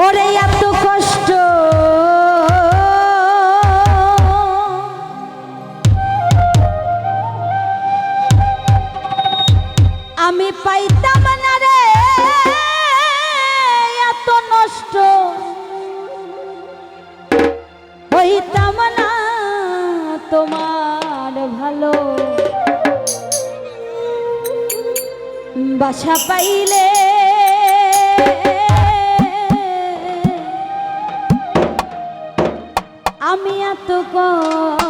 ওরে এত কষ্ট আমি পাইতাম না রে, এত নষ্ট হইতাম না তোমার ভালো বাসা পাইলে। আমি এত কষ্ট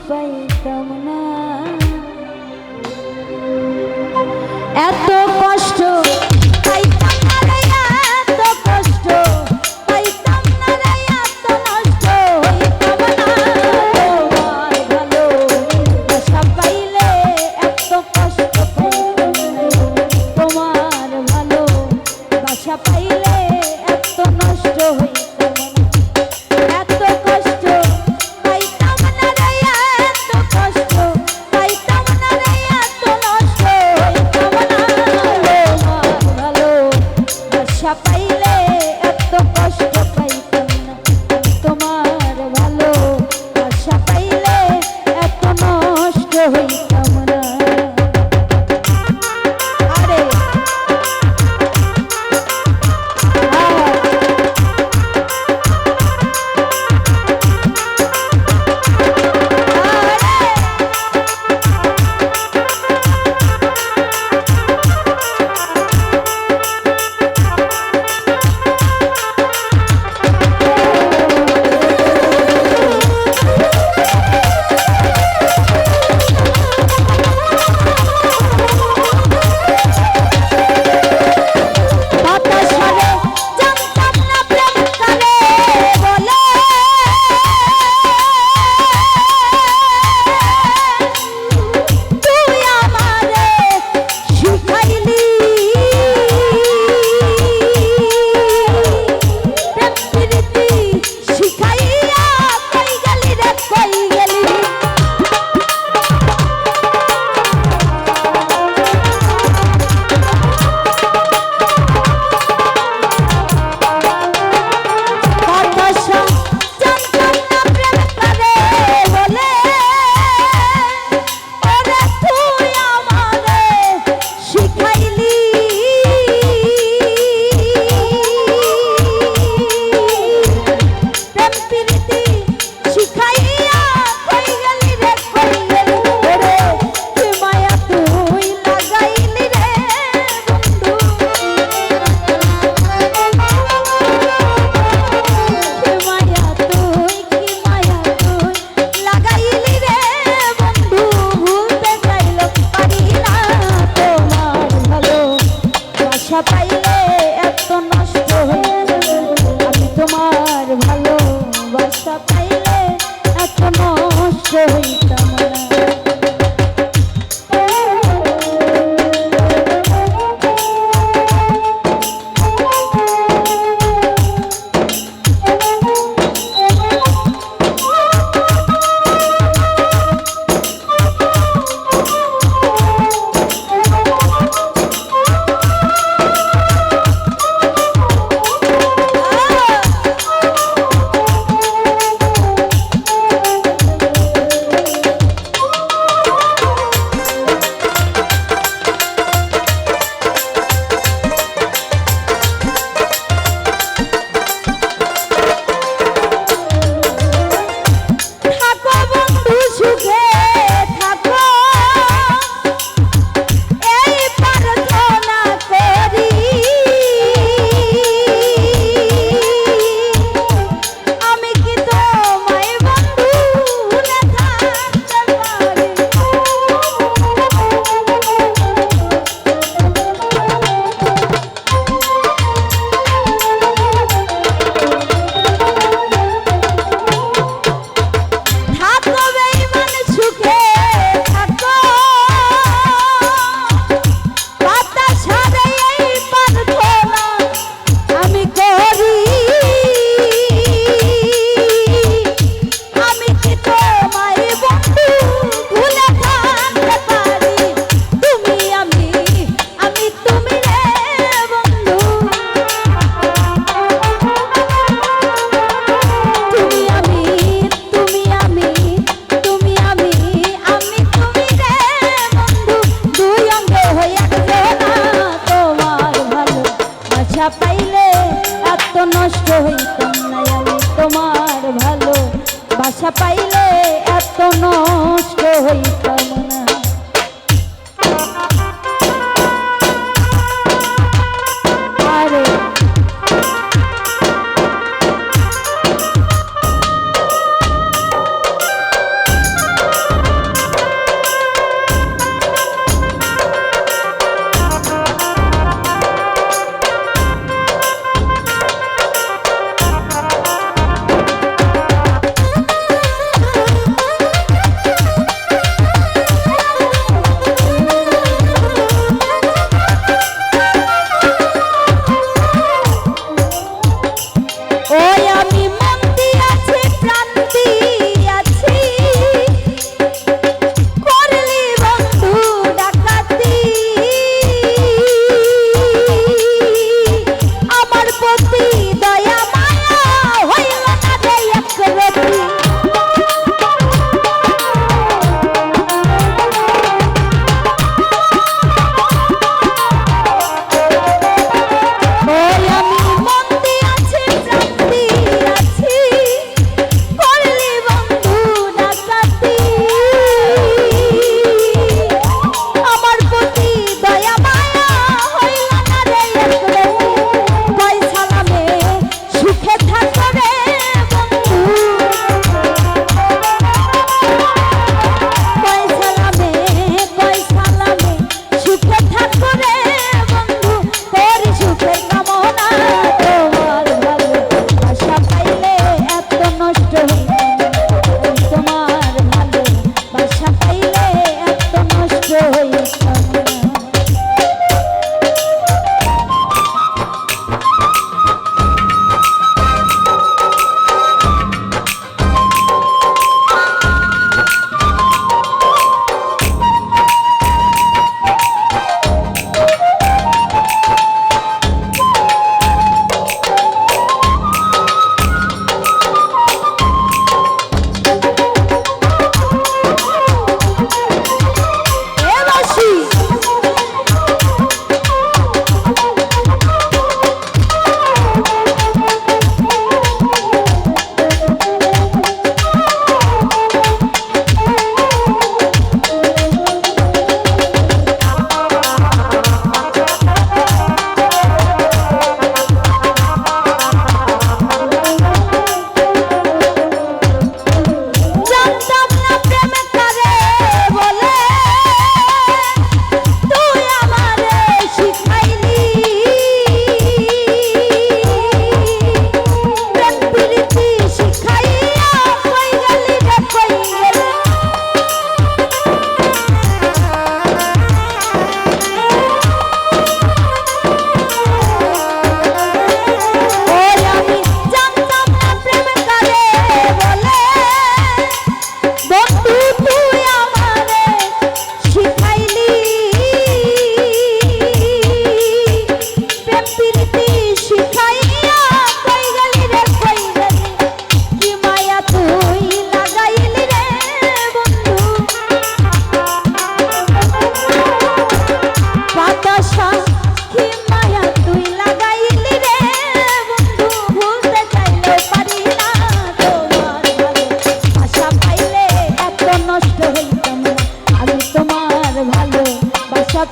পাইতাম না, এত কষ্ট পাইতাম না রে, এত কষ্ট পাইতাম না রে, এত নষ্ট হইতাম না তোমার ভালো বাসা পাইলে। এত কষ্ট পাইতাম না তোমার ভালো বাসা পাইলে, এত নষ্ট হইতাম না। এত কষ্ট পাইতাম না রে, এত কষ্ট পাইতাম না রে, এত নষ্ট হইতাম না তোমার ভালো বাসা পাইলে। এত কষ্ট পাইতাম না তোমার ভালো বাসা পাইলে, এত নষ্ট হইতাম না। আরে পাইলে এত নষ্ট হইতাম, আমি তোমার ভালো বাসা পাইলে এত নষ্ট হইতাম না। নষ্ট হইতাম না আমি তোমার ভালো বাসা পাইলে এত নষ্ট হইতাম না। আরে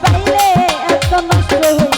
পাইলে এত নষ্ট হয়ে